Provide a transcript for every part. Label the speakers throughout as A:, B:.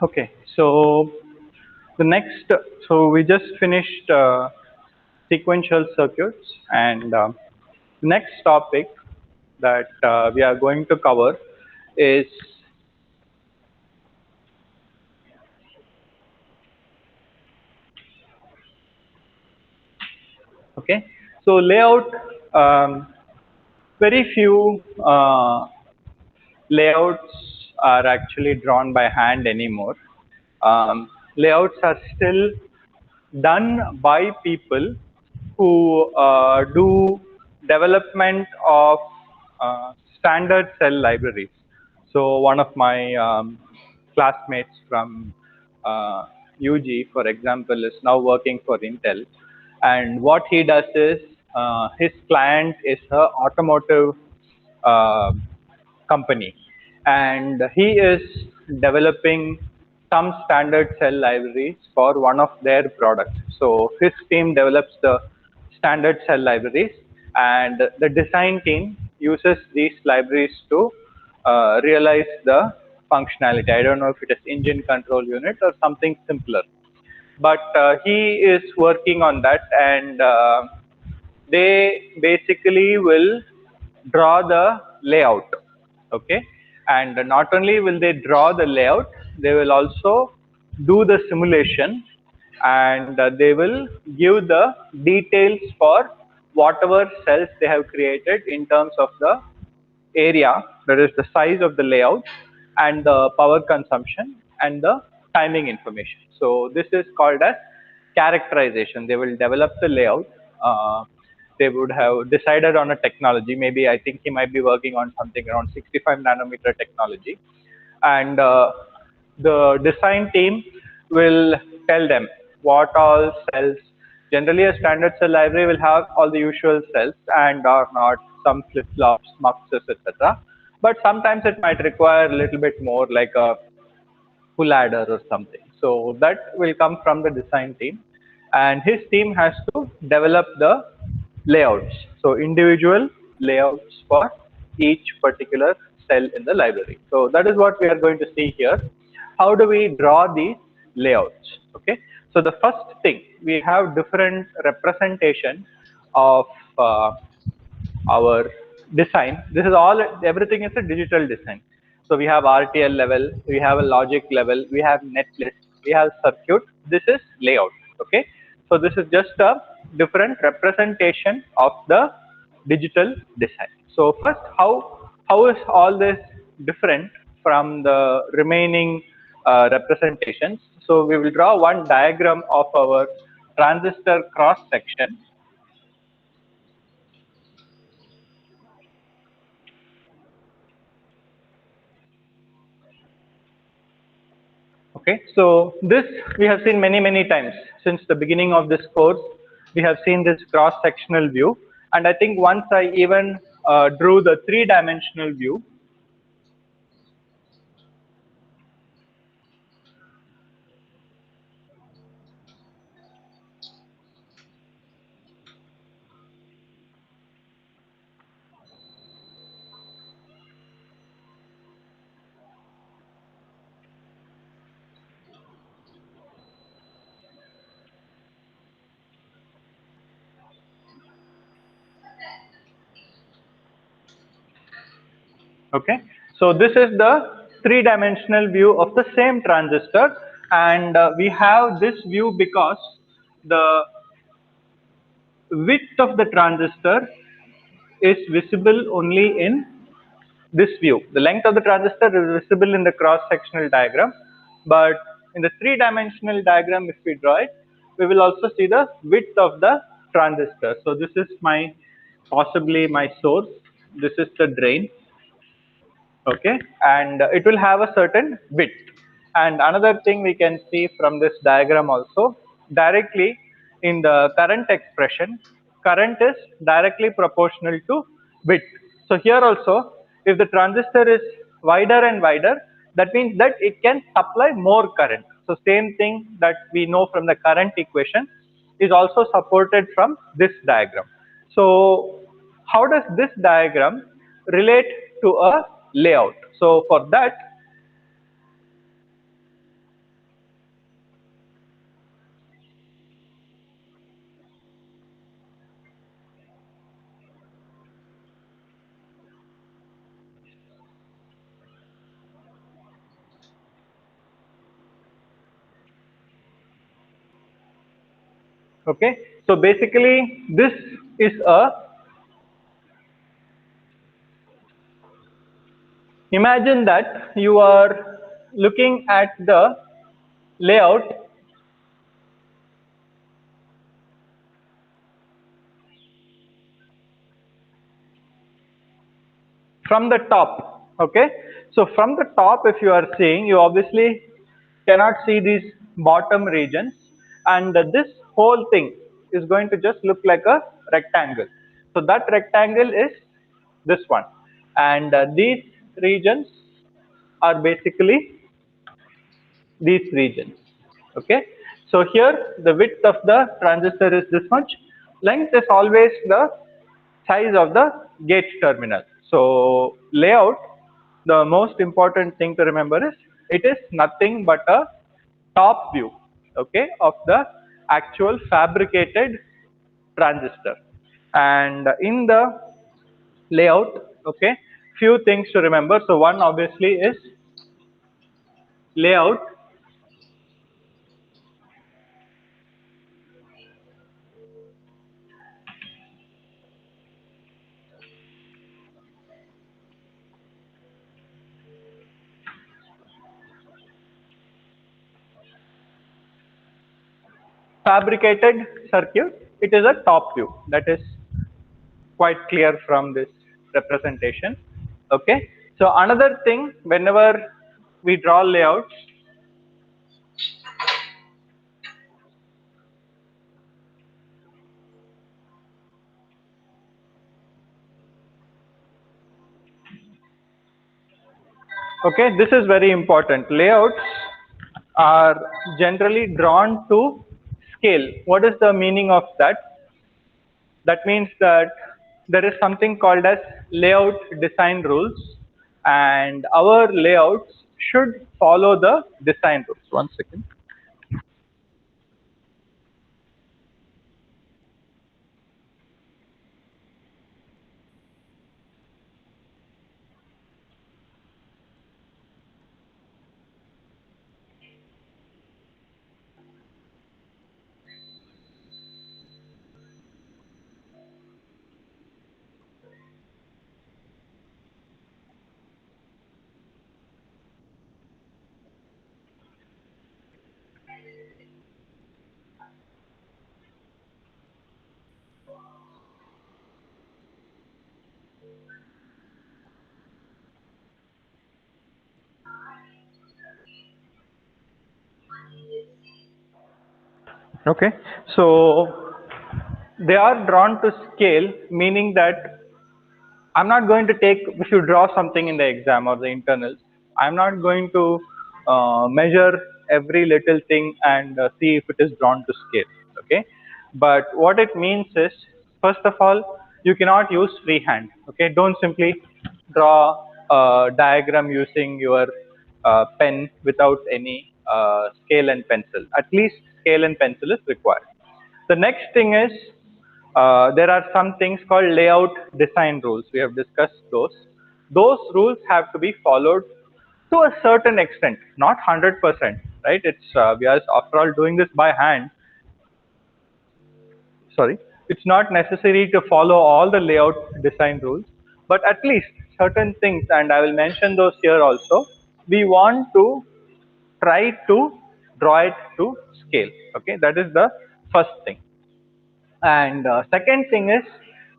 A: Okay, so the next, so we just finished sequential circuits, and the next topic that we are going to cover is okay. So layout, very few layouts are actually drawn by hand anymore. Layouts are still done by people who do development of standard cell libraries. So one of my classmates from UG, for example, is now working for Intel, and what he does is his client is a automotive uh, company, and he is developing some standard cell libraries for one of their products. So his team develops the standard cell libraries, and the design team uses these libraries to realize the functionality. I don't know if it is engine control unit or something simpler, but he is working on that, and they basically will draw the layout. Okay, and not only will they draw the layout, they will also do the simulation, and they will give the details for whatever cells they have created in terms of the area, that is the size of the layout, and the power consumption and the timing information. So this is called as characterization. They will develop the layout. They would have decided on a technology. Maybe I think he might be working on something around 65 nanometer technology, and the design team will tell them what all cells. Generally, a standard cell library will have all the usual cells and or not some flip-flops, muxes, etc. But sometimes it might require a little bit more, like a full adder or something. So that will come from the design team, and his team has to develop the layouts. So individual layouts for each particular cell in the library. So that is what we are going to see here. How do we draw these layouts? Okay. So the first thing, we have different representation of our design. This is all, everything is a digital design. So we have RTL level, we have a logic level, we have netlist, we have circuit. This is layout. Okay. So this is just a different representation of the digital design. So first, how is all this different from the remaining representations? So we will draw one diagram of our transistor cross section. Okay, so this we have seen many times since the beginning of this course. We have seen this cross-sectional view, and I think once I even drew the three-dimensional view. Okay, so this is the three-dimensional view of the same transistor, and we have this view because the width of the transistor is visible only in this view. The length of the transistor is visible in the cross-sectional diagram, but in the three-dimensional diagram, if we draw it, we will also see the width of the transistor. So this is my, possibly my source. This is the drain. Okay, and it will have a certain width. And another thing we can see from this diagram also, directly in the current expression, current is directly proportional to width. So here also, if the transistor is wider and wider, that means that it can supply more current. So same thing that we know from the current equation is also supported from this diagram. So how does this diagram relate to a layout? So for that, okay, so basically this is a, imagine that you are looking at the layout from the top. Okay, so from the top, if you are seeing, you obviously cannot see these bottom regions, and this whole thing is going to just look like a rectangle. So that rectangle is this one, and these regions are basically these regions. Okay, so here the width of the transistor is this much, length is always the size of the gate terminal. So layout, the most important thing to remember is it is nothing but a top view, okay, of the actual fabricated transistor. And in the layout, okay, few things to remember. So one obviously is layout. Fabricated circuit, it is a top view. That is quite clear from this representation. Okay. So another thing, whenever we draw layouts, okay, this is very important. Layouts are generally drawn to scale. What is the meaning of that? That means that there is something called as layout design rules, and our layouts should follow the design rules. One second. Okay, so they are drawn to scale, meaning that I'm not going to take, if you draw something in the exam or the internals, I'm not going to measure every little thing and see if it is drawn to scale. Okay, but what it means is, first of all, you cannot use freehand. Okay, don't simply draw a diagram using your pen without any scale and pencil. At least scale and pencil is required. The next thing is, there are some things called layout design rules. We have discussed those. Those rules have to be followed to a certain extent, not 100%, right? It's we are after all doing this by hand. Sorry, it's not necessary to follow all the layout design rules, but at least certain things, and I will mention those here also. We want to try to draw it to scale. Okay, that is the first thing. And second thing is,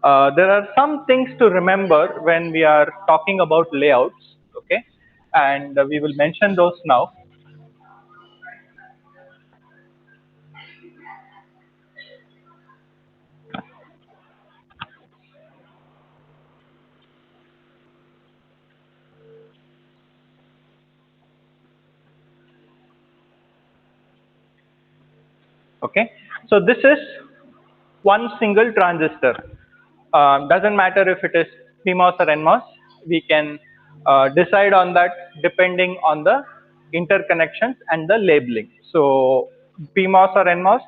A: there are some things to remember when we are talking about layouts. Okay, and we will mention those now. Okay, so this is one single transistor. Doesn't matter if it is PMOS or NMOS, we can decide on that depending on the interconnections and the labeling. So PMOS or NMOS,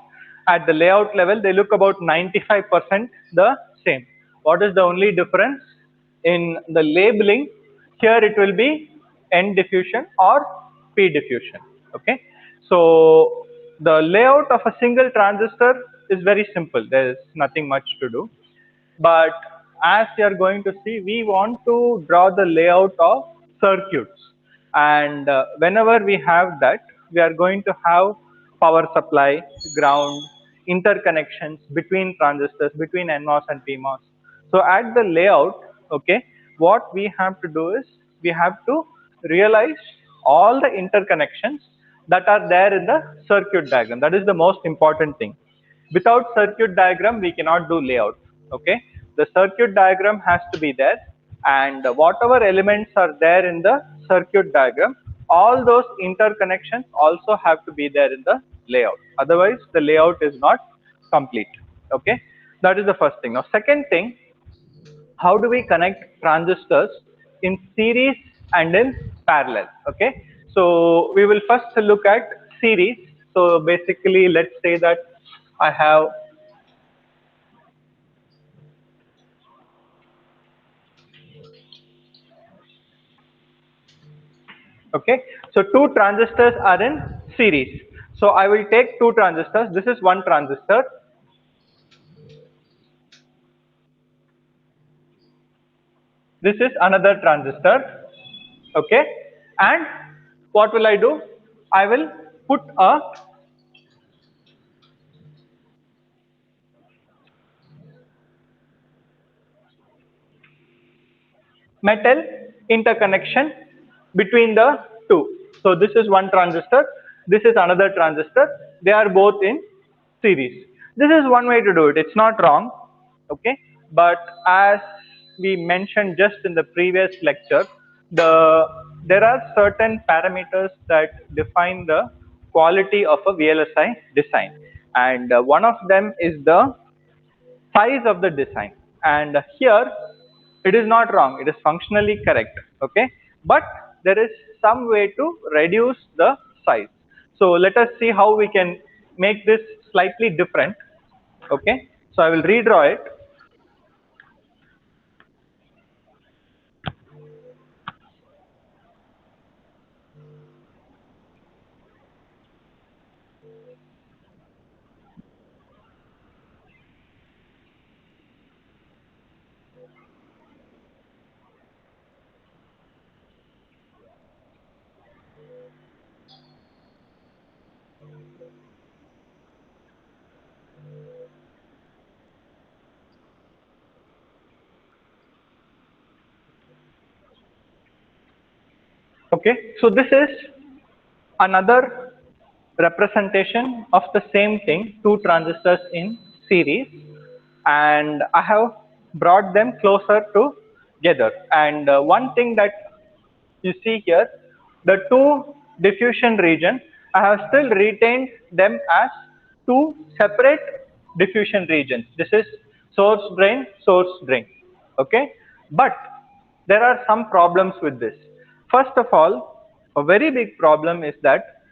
A: at the layout level, they look about 95% the same. What is the only difference? In the labeling, here it will be N diffusion or P diffusion. Okay, so the layout of a single transistor is very simple. There is nothing much to do. But as you are going to see, we want to draw the layout of circuits. And whenever we have that, we are going to have power supply, ground, interconnections between transistors, between NMOS and PMOS. So at the layout, okay, what we have to do is we have to realize all the interconnections that are there in the circuit diagram. That is the most important thing. Without circuit diagram, we cannot do layout. Okay, the circuit diagram has to be there, and whatever elements are there in the circuit diagram, all those interconnections also have to be there in the layout. Otherwise, the layout is not complete. Okay, that is the first thing. Now, second thing, how do we connect transistors in series and in parallel? Okay, so we will first look at series. So basically, let's say that I have, okay, so two transistors are in series. So I will take two transistors. This is one transistor. This is another transistor. Okay, and what will I do? I will put a metal interconnection between the two. So this is one transistor, this is another transistor, they are both in series. This is one way to do it, it's not wrong. Okay, but as we mentioned just in the previous lecture, there are certain parameters that define the quality of a VLSI design, and one of them is the size of the design. And here it is not wrong, it is functionally correct. Okay, but there is some way to reduce the size. So let us see how we can make this slightly different. Okay, so I will redraw it. Okay, so this is another representation of the same thing, two transistors in series, and I have brought them closer together. And one thing that you see here, the two diffusion region, I have still retained them as two separate diffusion regions. This is source drain, source drain. Okay, but there are some problems with this. First of all, a very big problem is that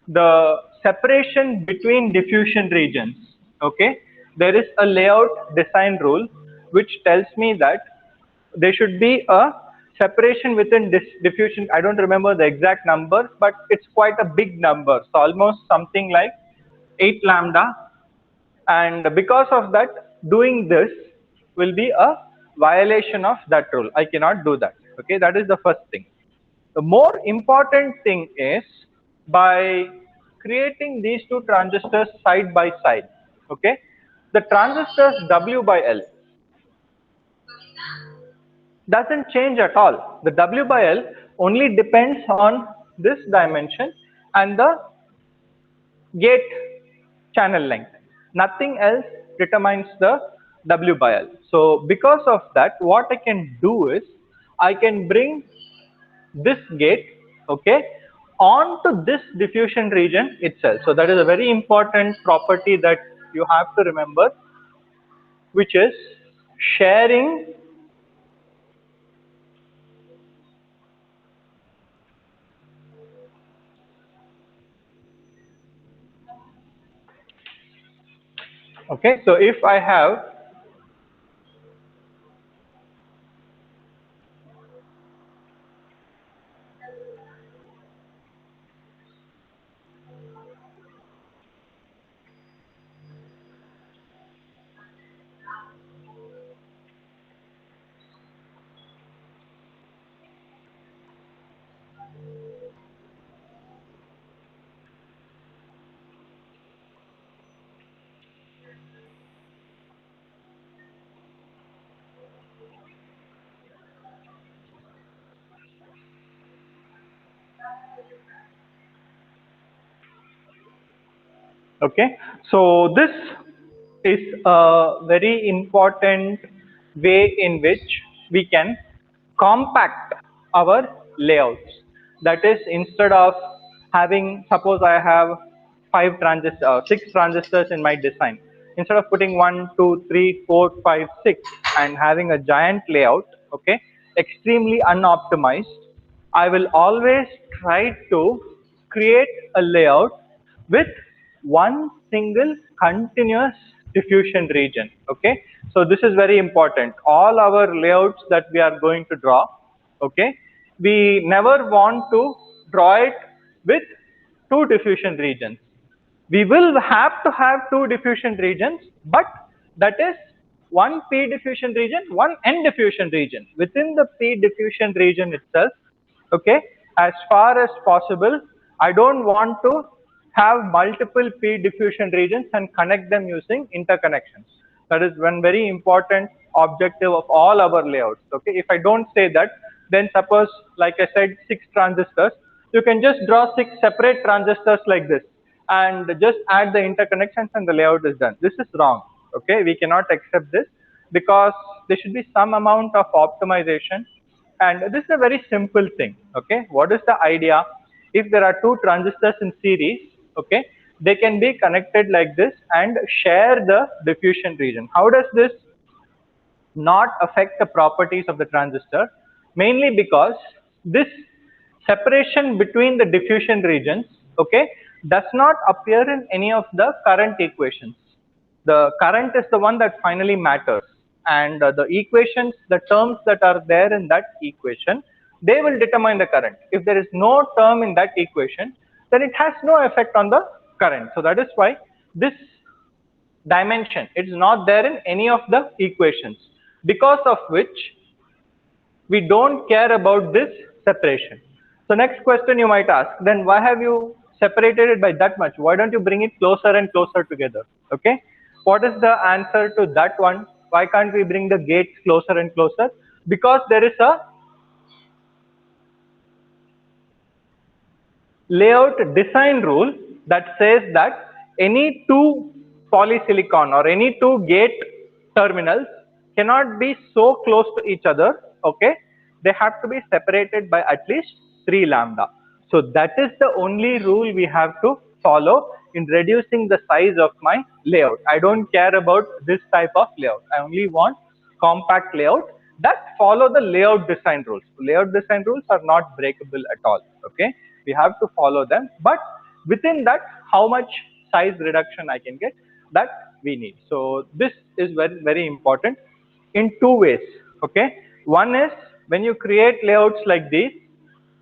A: the separation between diffusion regions, okay, there is a layout design rule which tells me that there should be a separation within this diffusion. I don't remember the exact number, but it's quite a big number, so almost something like 8 lambda, and because of that, doing this will be a violation of that rule. I cannot do that. Okay, that is the first thing. The more important thing is, by creating these two transistors side by side, okay, the transistors W by L doesn't change at all. The W by L only depends on this dimension and the gate channel length. Nothing else determines the W by L. So because of that, what I can do is I can bring this gate, okay, onto this diffusion region itself. So that is a very important property that you have to remember, which is sharing okay. So if I have okay, so this is a very important way in which we can compact our layouts. That is, instead of having, suppose I have 6 transistors in my design, instead of putting 1, 2, 3, 4, 5, 6 and having a giant layout, okay, extremely unoptimized, I will always try to create a layout with one single continuous diffusion region. Okay, so this is very important. All our layouts that we are going to draw, okay, we never want to draw it with two diffusion regions. We will have to have two diffusion regions, but that is one P diffusion region, one N diffusion region. Within the P diffusion region itself, okay, as far as possible, I don't want to have multiple P diffusion regions and connect them using interconnections. That is one very important objective of all our layouts. Okay, if I don't say that, then suppose, like I said, 6 transistors, you can just draw 6 separate transistors like this and just add the interconnections and the layout is done. This is wrong. Okay, we cannot accept this because there should be some amount of optimization, and this is a very simple thing. Okay, what is the idea? If there are 2 transistors in series, okay, they can be connected like this and share the diffusion region. How does this not affect the properties of the transistor? Mainly because this separation between the diffusion regions, okay, does not appear in any of the current equations. The current is the one that finally matters, and the equations, the terms that are there in that equation, they will determine the current. If there is no term in that equation, then it has no effect on the current. So that is why this dimension, it's not there in any of the equations, because of which we don't care about this separation. So next question you might ask, then why have you separated it by that much? Why don't you bring it closer and closer together? Okay, what is the answer to that one? Why can't we bring the gates closer and closer? Because there is a layout design rule that says that any two polysilicon or any two gate terminals cannot be so close to each other. Okay, they have to be separated by at least 3 lambda. So that is the only rule we have to follow in reducing the size of my layout. I don't care about this type of layout. I only want compact layout that follow the layout design rules. Layout design rules are not breakable at all. Okay, we have to follow them, but within that, how much size reduction I can get, that we need. So this is very, very important in 2 ways. Okay, one is when you create layouts like these,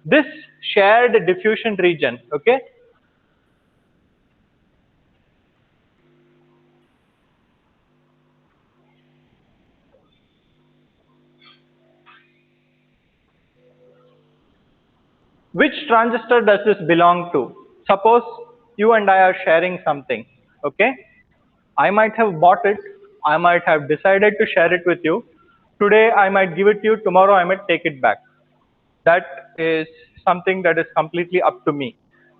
A: this shared diffusion region, okay, which transistor does this belong to? Suppose you and I are sharing something. Okay, I might have bought it, I might have decided to share it with you. Today I might give it to you, tomorrow I might take it back. That is something that is completely up to me.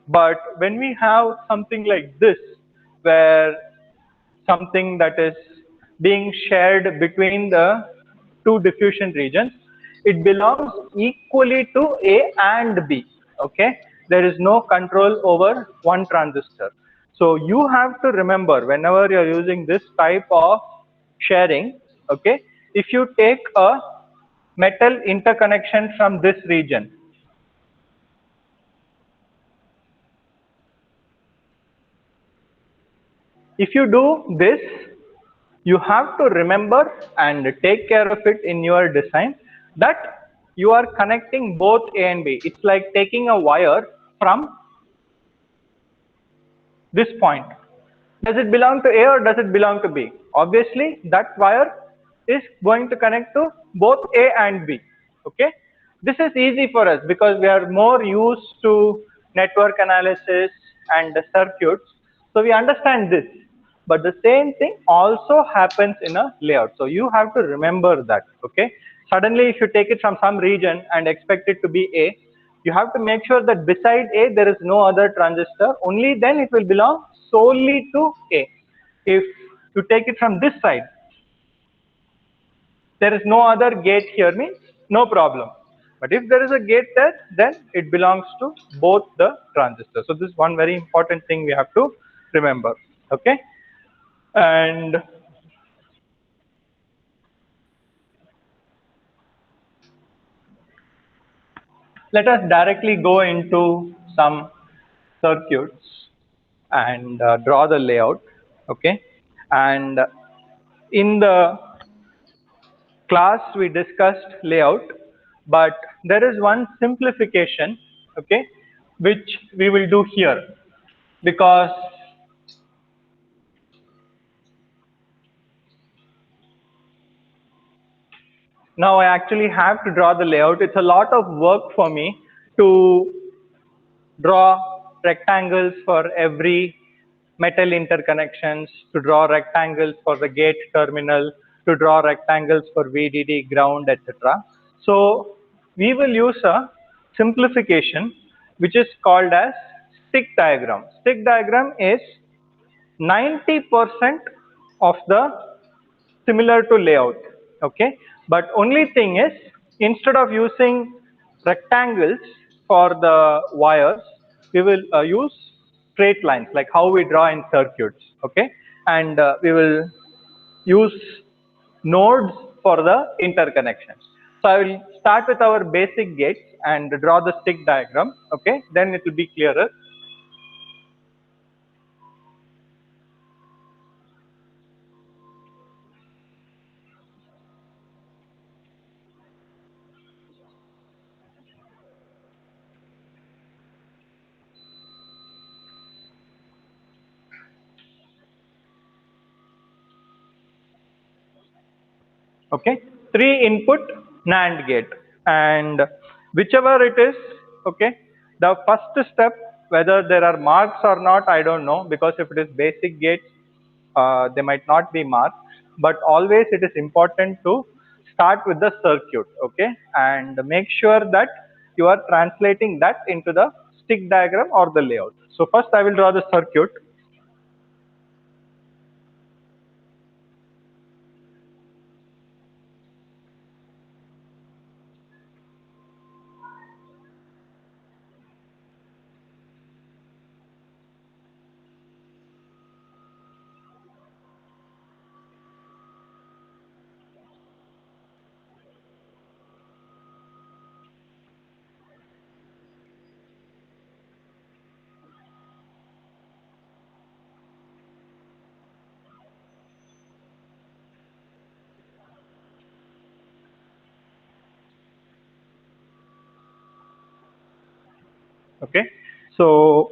A: But when we have something like this, where something that is being shared between the two diffusion regions, it belongs equally to A and B. Okay, there is no control over one transistor. So you have to remember whenever you're using this type of sharing, okay, if you take a metal interconnection from this region, if you do this, you have to remember and take care of it in your design that you are connecting both A and B. It's like taking a wire from this point. Does it belong to A or does it belong to B? Obviously, that wire is going to connect to both A and B. Okay, this is easy for us because we are more used to network analysis and the circuits, so we understand this. But the same thing also happens in a layout, so you have to remember that. Okay, suddenly if you take it from some region and expect it to be A, you have to make sure that beside A there is no other transistor, only then it will belong solely to A. If you take it from this side, there is no other gate here, means no problem. But if there is a gate there, then it belongs to both the transistors. So this is one very important thing we have to remember. Okay, and let us directly go into some circuits and draw the layout. Okay, and in the class we discussed layout, but there is one simplification, okay, which we will do here, because now I actually have to draw the layout. It's a lot of work for me to draw rectangles for every metal interconnections, to draw rectangles for the gate terminal, to draw rectangles for VDD, ground, etc. So we will use a simplification which is called as stick diagram. Stick diagram is 90% of the similar to layout. Okay, but only thing is, instead of using rectangles for the wires, we will use straight lines like how we draw in circuits. Okay, and we will use nodes for the interconnections. So I will start with our basic gates and draw the stick diagram. Okay, then it will be clearer. Okay, 3 input NAND gate, and whichever it is, okay, the first step, whether there are marks or not, I don't know, because if it is basic gates, they might not be marked, but always it is important to start with the circuit. Okay, and make sure that you are translating that into the stick diagram or the layout. So first I will draw the circuit. Okay, so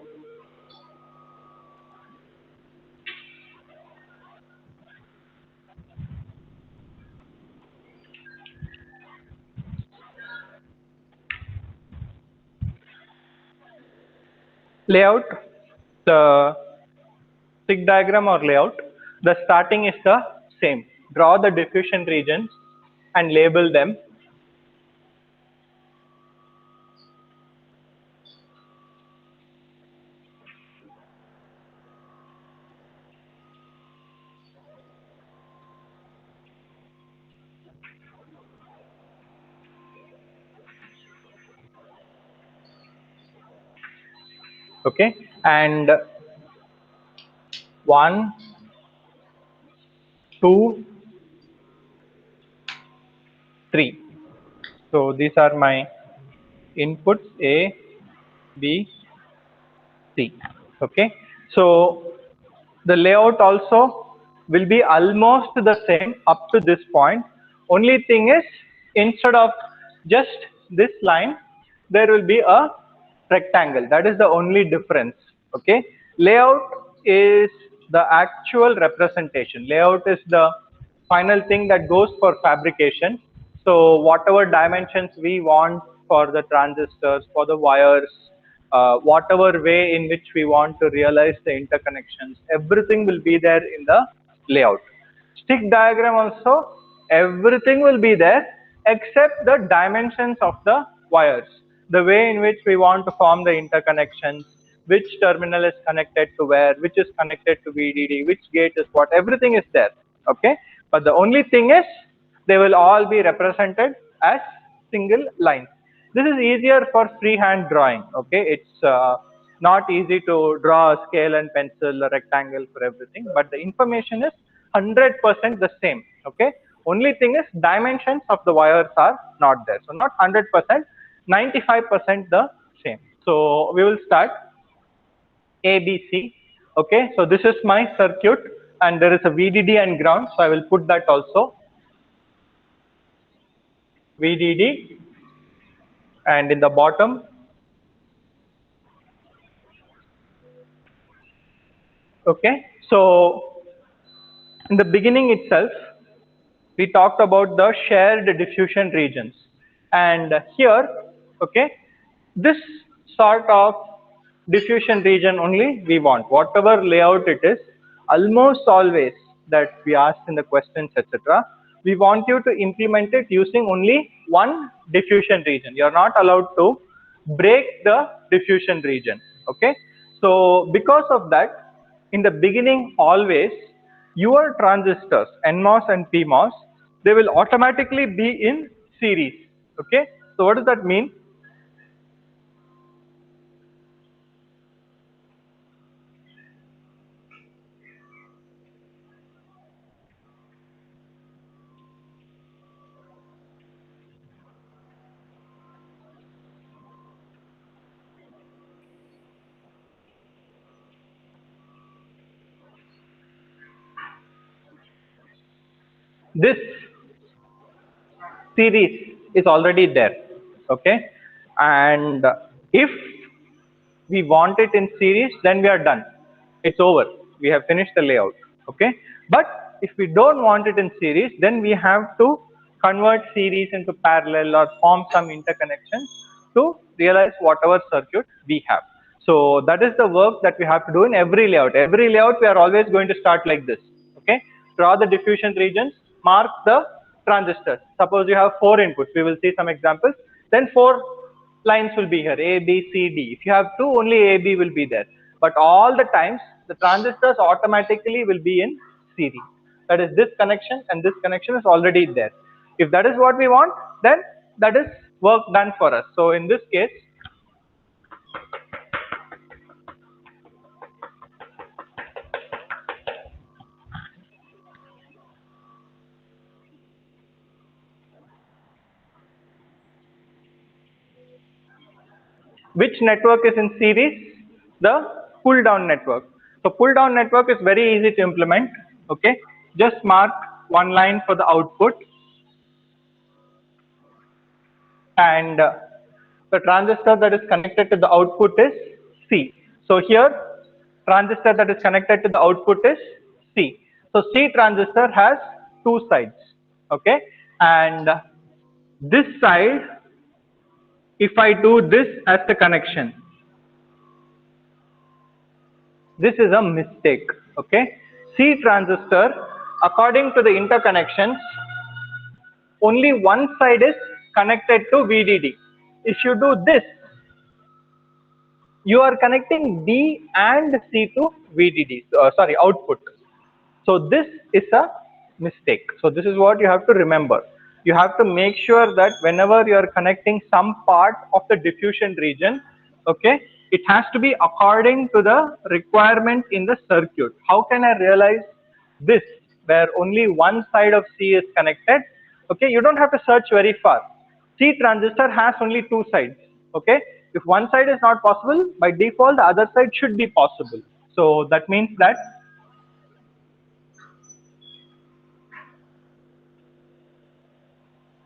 A: layout, the stick diagram or layout, the starting is the same. Draw the diffusion regions and label them. Okay, and 1, 2, 3. So these are my inputs A, B, C. Okay, so the layout also will be almost the same up to this point. Only thing is, instead of just this line, there will be a rectangle. That is the only difference. Okay, layout is the actual representation. Layout is the final thing that goes for fabrication. So whatever dimensions we want for the transistors, for the wires, whatever way in which we want to realize the interconnections, everything will be there in the layout. Stick diagram also, everything will be there except the dimensions of the wires, the way in which we want to form the interconnections, which terminal is connected to where, which is connected to VDD, which gate is what, everything is there. Okay, but the only thing is they will all be represented as single lines. This is easier for freehand drawing. Okay, it's not easy to draw a scale and pencil, a rectangle for everything, but the information is 100% the same. Okay, only thing is dimensions of the wires are not there. So not 100%, 95% the same. So we will start ABC. Okay, so this is my circuit and there is a VDD and ground. So I will put that also. VDD, and in the bottom, okay, so in the beginning itself we talked about the shared diffusion regions, and here, okay, this sort of diffusion region only we want, whatever layout it is, almost always that we asked in the questions, etc., we want you to implement it using only one diffusion region. You are not allowed to break the diffusion region. Okay, so because of that, in the beginning always your transistors NMOS and PMOS, they will automatically be in series. Okay, so what does that mean? This series is already there. Okay, and if we want it in series, then we are done, it's over, we have finished the layout. Okay, but if we don't want it in series, then we have to convert series into parallel or form some interconnection to realize whatever circuit we have. So that is the work that we have to do in every layout. Every layout we are always going to start like this. Okay, draw the diffusion regions, mark the transistors. Suppose you have 4 inputs, we will see some examples, then 4 lines will be here, A, B, C, D. If you have 2, only A, B will be there. But all the times, the transistors automatically will be in series. That is, this connection and this connection is already there. If that is what we want, then that is work done for us. So in this case, which network is in series? The pull down network. So pull down network is very easy to implement. Okay, just mark one line for the output, and the transistor that is connected to the output is C. So here, transistor that is connected to the output is C. So C transistor has 2 sides. Okay, and this side, if I do this as the connection, this is a mistake. Okay, C transistor, according to the interconnections, only one side is connected to VDD. If you do this, you are connecting D and C to VDD, sorry, output. So this is a mistake. So this is what you have to remember. You have to make sure that whenever you are connecting some part of the diffusion region, okay, It has to be according to the requirement in the circuit. How can I realize this, where only one side of C is connected? Okay, you don't have to search very far. C transistor has only two sides. Okay, if one side is not possible, by default the other side should be possible. So that means that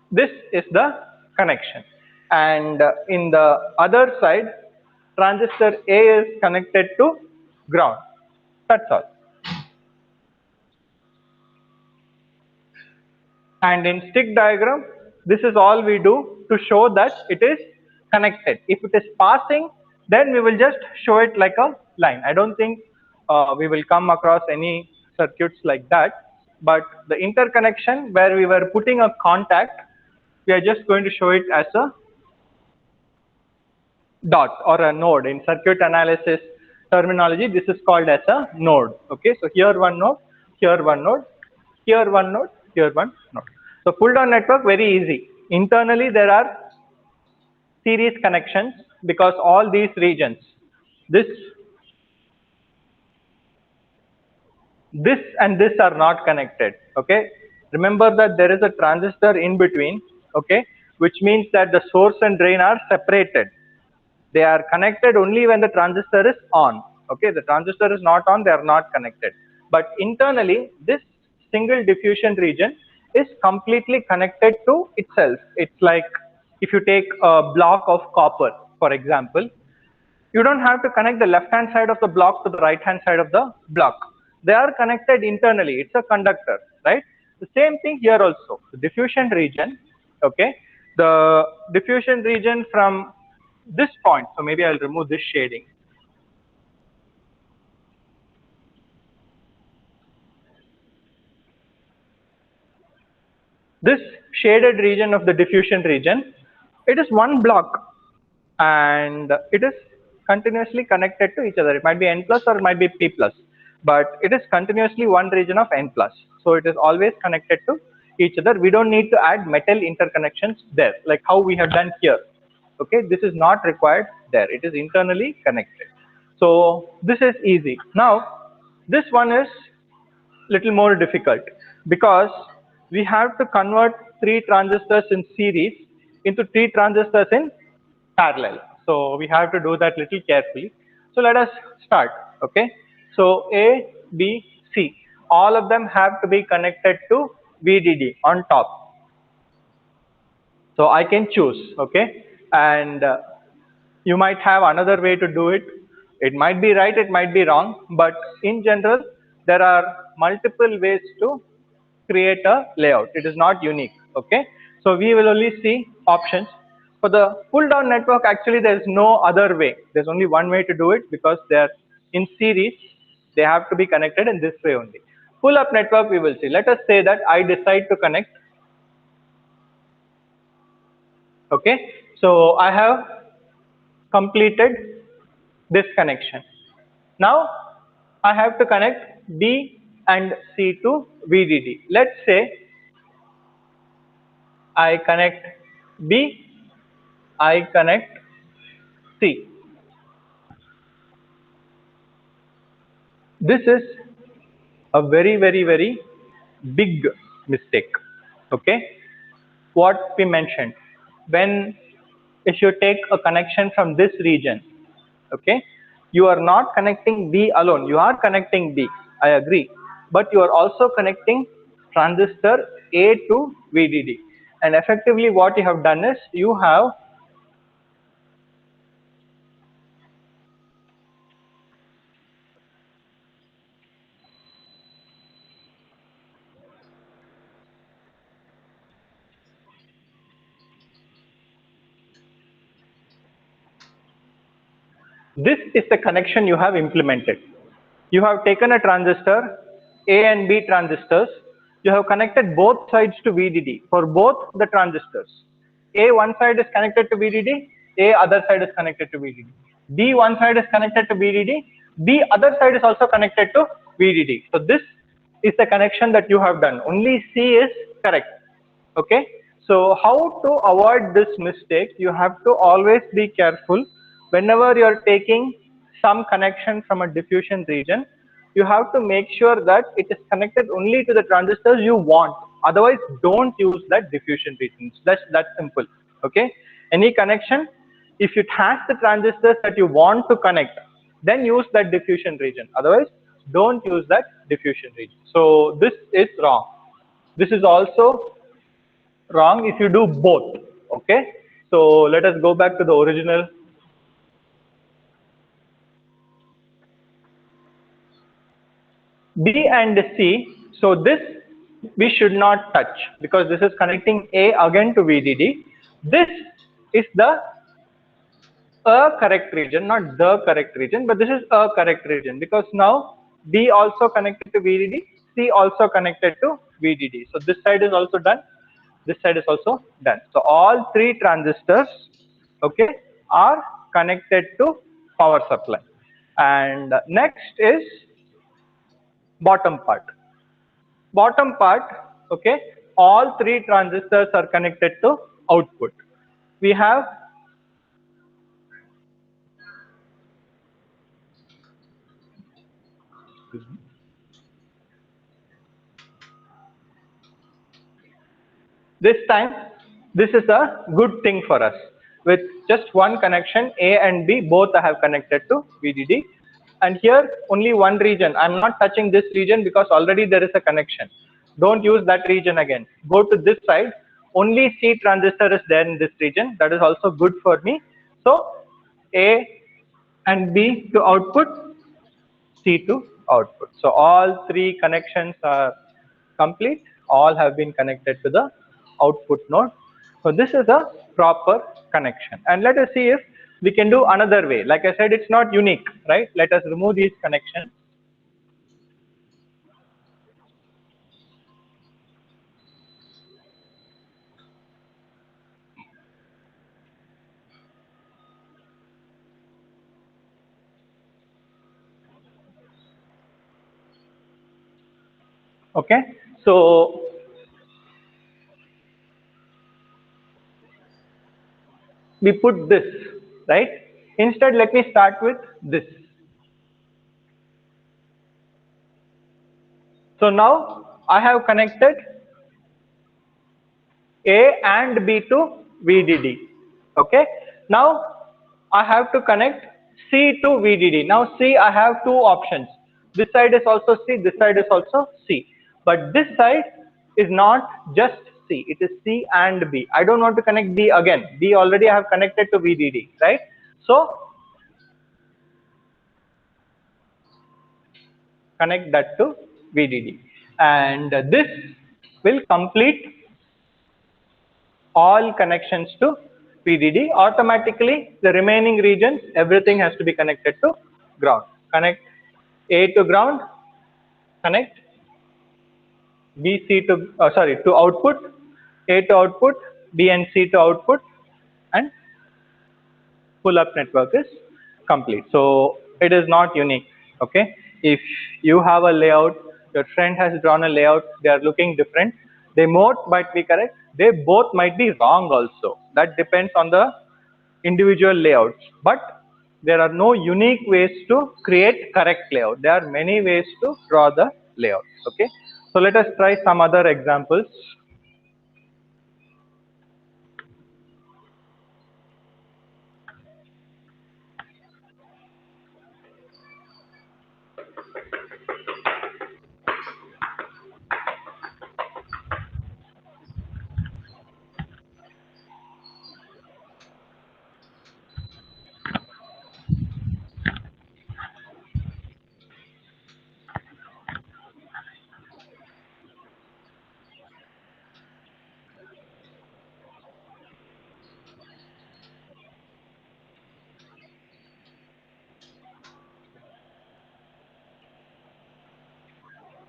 A: this is the connection, and in the other side transistor A is connected to ground. That's all. And in stick diagram, this is all we do to show that it is connected. If it is passing, then we will just show it like a line. I don't think we will come across any circuits like that, but the interconnection where we were putting a contact, we are just going to show it as a dot or a node. In circuit analysis terminology, this is called as a node. Okay, so here one node, here one node, here one node, here one node. So pull down network, very easy. Internally there are series connections because all these regions, this and this are not connected. Okay, remember that there is a transistor in between. Okay, which means that the source and drain are separated. They are connected only when the transistor is on. Okay, the transistor is not on, they are not connected. But internally, this single diffusion region is completely connected to itself. It's like if you take a block of copper, for example, you don't have to connect the left hand side of the block to the right hand side of the block. They are connected internally. It's a conductor, right? The same thing here also. The diffusion region, okay, the diffusion region from this point, so maybe I'll remove this shading. This shaded region of the diffusion region, it is one block and it is continuously connected to each other. It might be N plus or it might be P plus, but it is continuously one region of N plus. So it is always connected to each other. We don't need to add metal interconnections there, like how we have done here. Okay, this is not required there. It is internally connected. So this is easy. Now this one is little more difficult because we have to convert three transistors in series into three transistors in parallel. So we have to do that little carefully. So let us start. Okay, so A, B, C, all of them have to be connected to VDD on top. So I can choose. Okay, and you might have another way to do it. It might be right, it might be wrong, but in general there are multiple ways to create a layout. It is not unique. Okay, so we will only see options. For the pull down network, actually there is no other way. There's only one way to do it because they are in series. They have to be connected in this way only. Pull up network, we will see. Let us say that I decide to connect. Okay, so I have completed this connection. Now I have to connect B and C to VDD. Let's say I connect B, I connect C. This is a very big mistake. Okay, what we mentioned, when if you take a connection from this region, okay, you are not connecting B alone, you are connecting B, I agree, but you are also connecting transistor A to VDD, and effectively what you have done is you have this is the connection you have implemented. You have taken a transistor, A and B transistors, you have connected both sides to VDD for both the transistors. A one side is connected to VDD, A other side is connected to VDD. B one side is connected to VDD, B other side is also connected to VDD. So this is the connection that you have done. Only C is correct. Okay. So how to avoid this mistake? You have to always be careful whenever you're taking some connection from a diffusion region, you have to make sure that it is connected only to the transistors you want. Otherwise, don't use that diffusion region. That's that simple. Okay. Any connection, if it has the transistors that you want to connect, then use that diffusion region. Otherwise, don't use that diffusion region. So this is wrong. This is also wrong if you do both. Okay. So let us go back to the original. B and C, so this we should not touch because this is connecting A again to VDD. This is the a correct region, not the correct region, but this is a correct region because now B also connected to VDD, C also connected to VDD. So this side is also done, this side is also done. So all three transistors, okay, are connected to power supply. And next is bottom part. Bottom part, okay, all three transistors are connected to output. We have this time, this is a good thing for us. With just one connection, A and B both have connected to VDD. And here only one region. I'm not touching this region because already there is a connection. Don't use that region again. Go to this side. Only C transistor is there in this region. That is also good for me. So A and B to output, C to output. So all three connections are complete. All have been connected to the output node. So this is a proper connection. And let us see if we can do another way. Like I said, it's not unique, right? Let us remove these connections. Okay. So we put this, right? Instead, let me start with this. So now I have connected A and B to VDD. Okay. Now I have to connect C to VDD. Now C, I have two options. This side is also C, this side is also C. But this side is not just C, it is C and B. I don't want to connect B again. B already I have connected to VDD, right? So connect that to VDD. And this will complete all connections to VDD. Automatically, the remaining regions, everything has to be connected to ground. Connect A to ground, connect BC to, to output, A to output, B and C to output, and pull-up network is complete. So it is not unique. Okay. If you have a layout, your friend has drawn a layout, they are looking different. They both might be correct. They both might be wrong also. That depends on the individual layouts. But there are no unique ways to create correct layout. There are many ways to draw the layout. Okay. So let us try some other examples.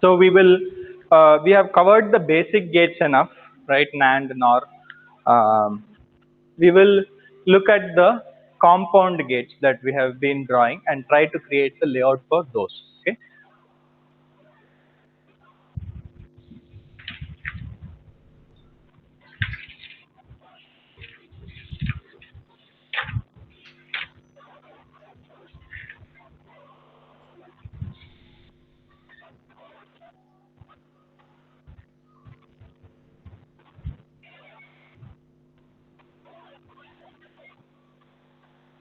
A: So we have covered the basic gates enough, right? NAND, NOR. We will look at the compound gates that we have been drawing and try to create the layout for those. Okay.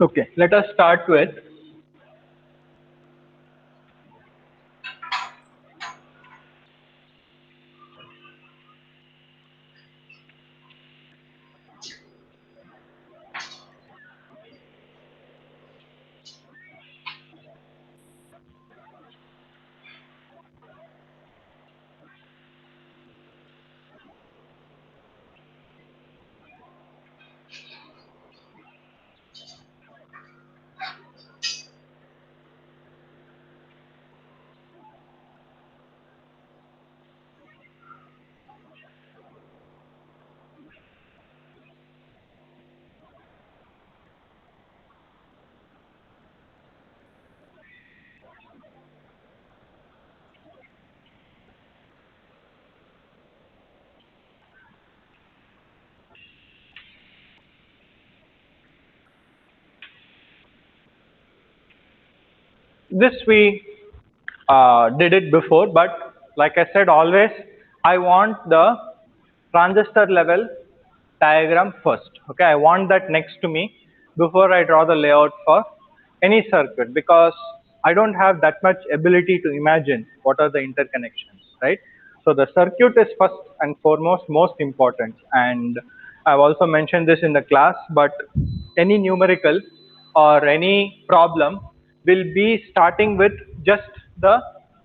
A: Okay, let us start with this. We did it before, but like I said, always I want the transistor level diagram first. Okay, I want that next to me before I draw the layout for any circuit, because I don't have that much ability to imagine what are the interconnections, right? So the circuit is first and foremost most important, and I've also mentioned this in the class, but any numerical or any problem will be starting with just the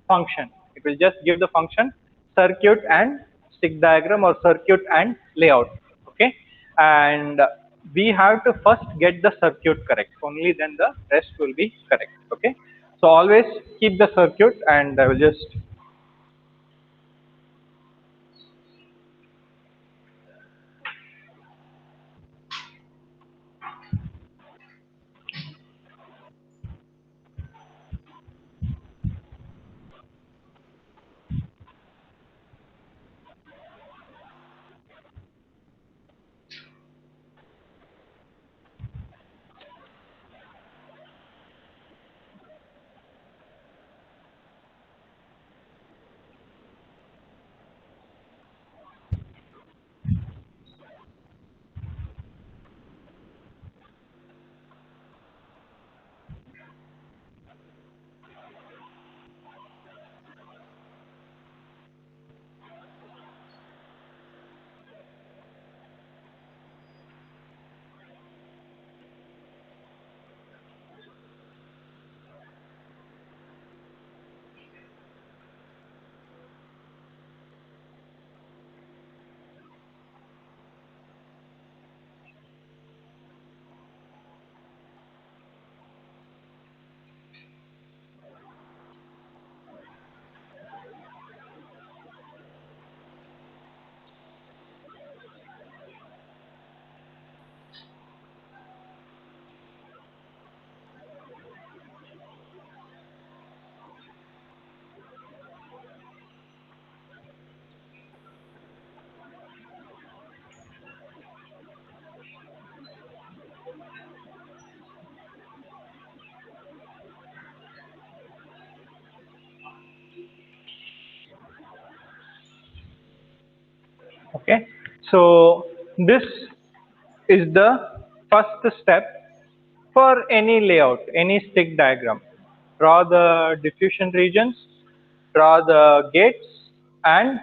A: function. It will just give the function, circuit and stick diagram, or circuit and layout. Okay, and we have to first get the circuit correct, only then the rest will be correct. Okay, so always keep the circuit, and I will just okay. So this is the first step for any layout, any stick diagram. Draw the diffusion regions, draw the gates, and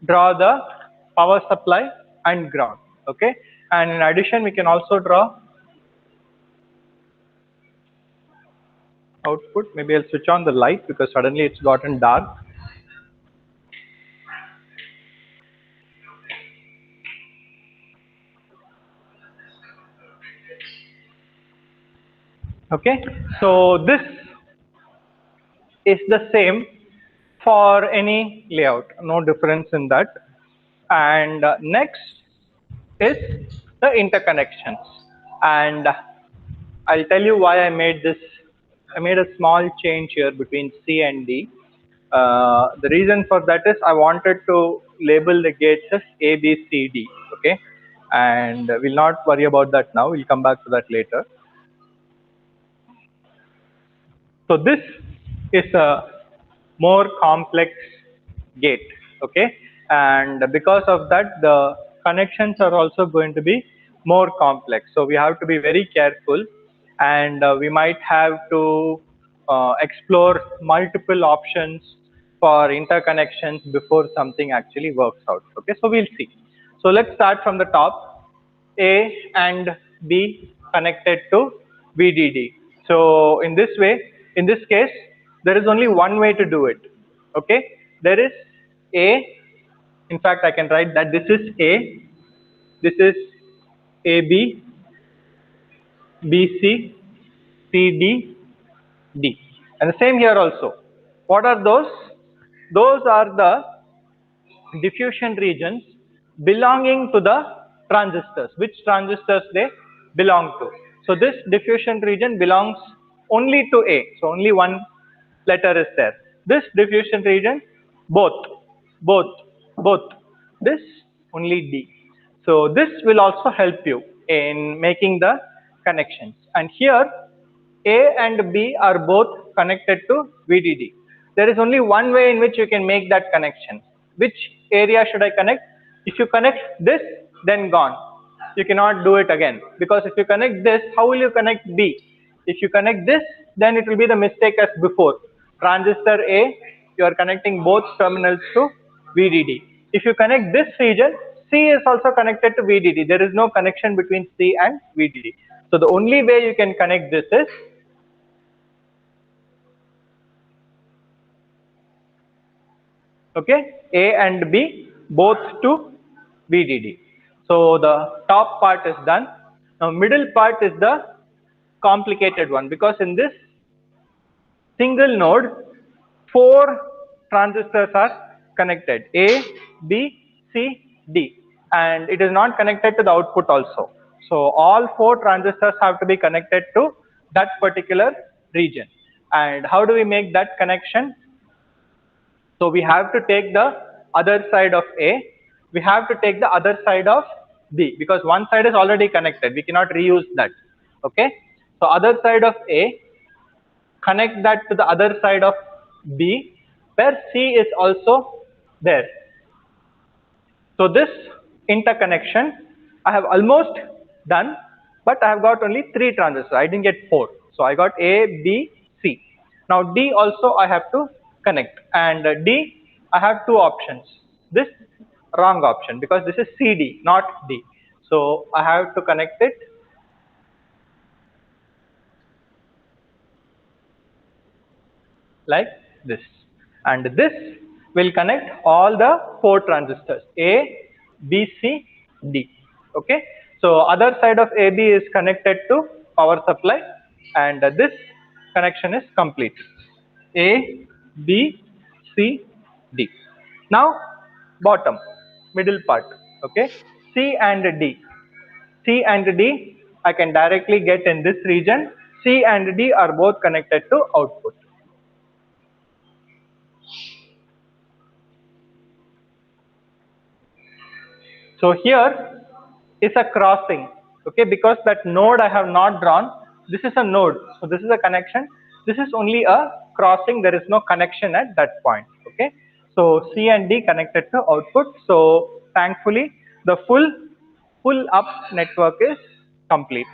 A: draw the power supply and ground. Okay, and in addition we can also draw output. Maybe I'll switch on the light because suddenly it's gotten dark. Okay, so this is the same for any layout, no difference in that. And next is the interconnections, and I'll tell you why I made this. I made a small change here between C and D. The reason for that is I wanted to label the gates as A, B, C, D. Okay, and we'll not worry about that now. We'll come back to that later. So this is a more complex gate. Okay, and because of that, the connections are also going to be more complex. So we have to be very careful, and we might have to explore multiple options for interconnections before something actually works out. Okay, so we'll see. So let's start from the top. A and B connected to VDD. So in this way, in this case, there is only one way to do it. Okay, there is A. In fact, I can write that this is A, this is AB, BC, CD, D. And the same here also. What are those? Those are the diffusion regions belonging to the transistors, which transistors they belong to. So this diffusion region belongs only to A, so only one letter is there. This diffusion region, both, both, this only D. So this will also help you in making the connections. And here A and B are both connected to VDD. There is only one way in which you can make that connection. Which area should I connect? If you connect this, then gone. You cannot do it again, because if you connect this, how will you connect B? If you connect this, then it will be the mistake as before. Transistor A, you are connecting both terminals to VDD. If you connect this region, C is also connected to VDD. There is no connection between C and VDD. So the only way you can connect this is okay, A and B both to VDD. So the top part is done. Now middle part is the complicated one, because in this single node, 4 transistors are connected, A, B, C, D, and it is not connected to the output also. So all 4 transistors have to be connected to that particular region. And how do we make that connection? So we have to take the other side of A, we have to take the other side of B, because one side is already connected, we cannot reuse that. Okay, so other side of A, connect that to the other side of B, where C is also there. So this interconnection I have almost done, but I have got only 3 transistors, I didn't get 4. So I got A, B, C. Now D also I have to connect, and D I have 2 options. This wrong option, because this is CD, not D. So I have to connect it like this, and this will connect all the 4 transistors A, B, C, D. Okay, so other side of AB is connected to power supply, and this connection is complete. A, B, C, D. Now bottom, middle part. Okay, C and D. C and D I can directly get in this region. C and D are both connected to output. So here is a crossing, okay, because that node I have not drawn. This is a node, so this is a connection. This is only a crossing, there is no connection at that point. Okay, so C and D connected to output. So thankfully the pull up network is complete.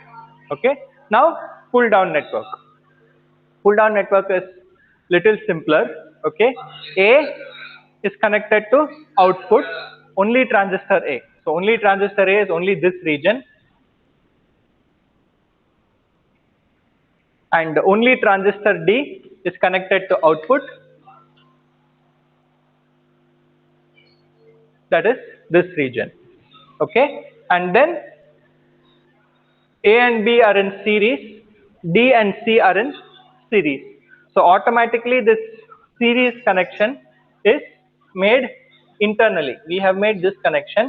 A: Okay, now pull down network. Pull down network is little simpler. Okay, A is connected to output, only transistor A. So only transistor A is only this region, and only transistor D is connected to output, that is this region. Okay, and then A and B are in series, D and C are in series. So automatically this series connection is made internally. We have made this connection.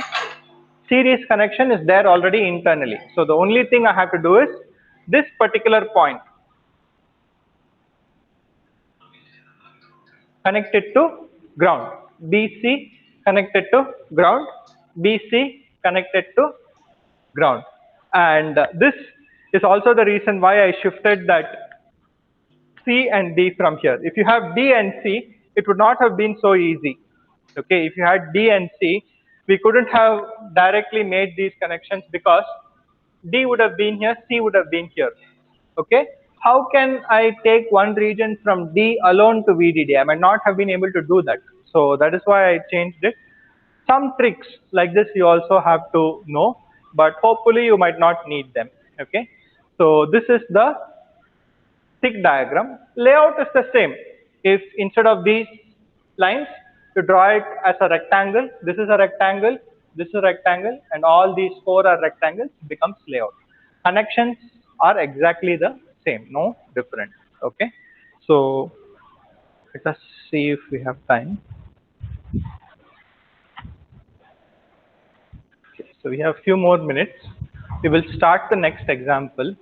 A: Series connection is there already internally. So the only thing I have to do is this particular point, connected to ground, BC connected to ground, BC connected to ground. And this is also the reason why I shifted that C and D from here. If you have D and C, it would not have been so easy. Okay, if you had D and C, we couldn't have directly made these connections, because D would have been here, C would have been here. Okay, how can I take one region from D alone to VDD? I might not have been able to do that. So that is why I changed it. Some tricks like this you also have to know, but hopefully you might not need them. Okay, so this is the stick diagram. Layout is the same. If instead of these lines, you draw it as a rectangle, this is a rectangle, this is a rectangle, and all these four are rectangles, becomes layout. Connections are exactly the same, no different. Okay, so let us see if we have time. Okay, so we have few more minutes. We will start the next example.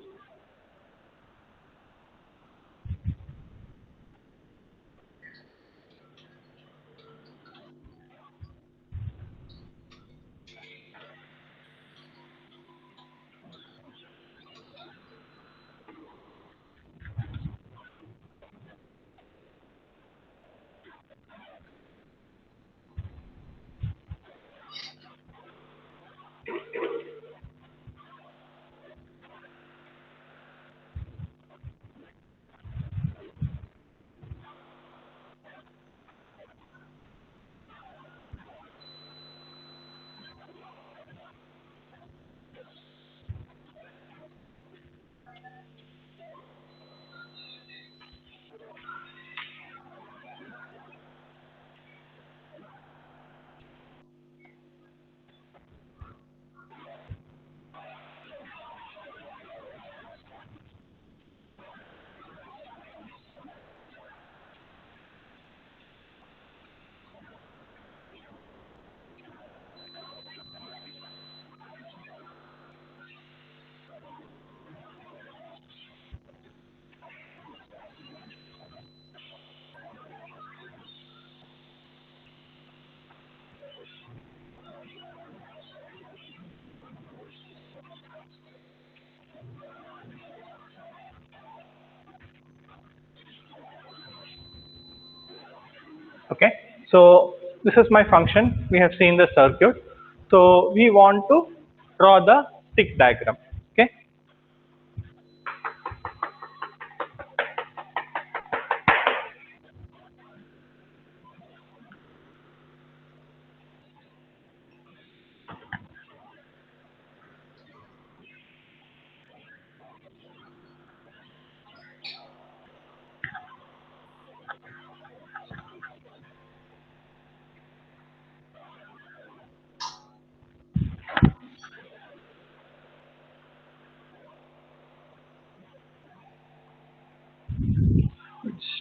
A: Okay, so this is my function. We have seen the circuit. So we want to draw the stick diagram. Okay,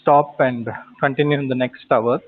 A: stop and continue in the next hour.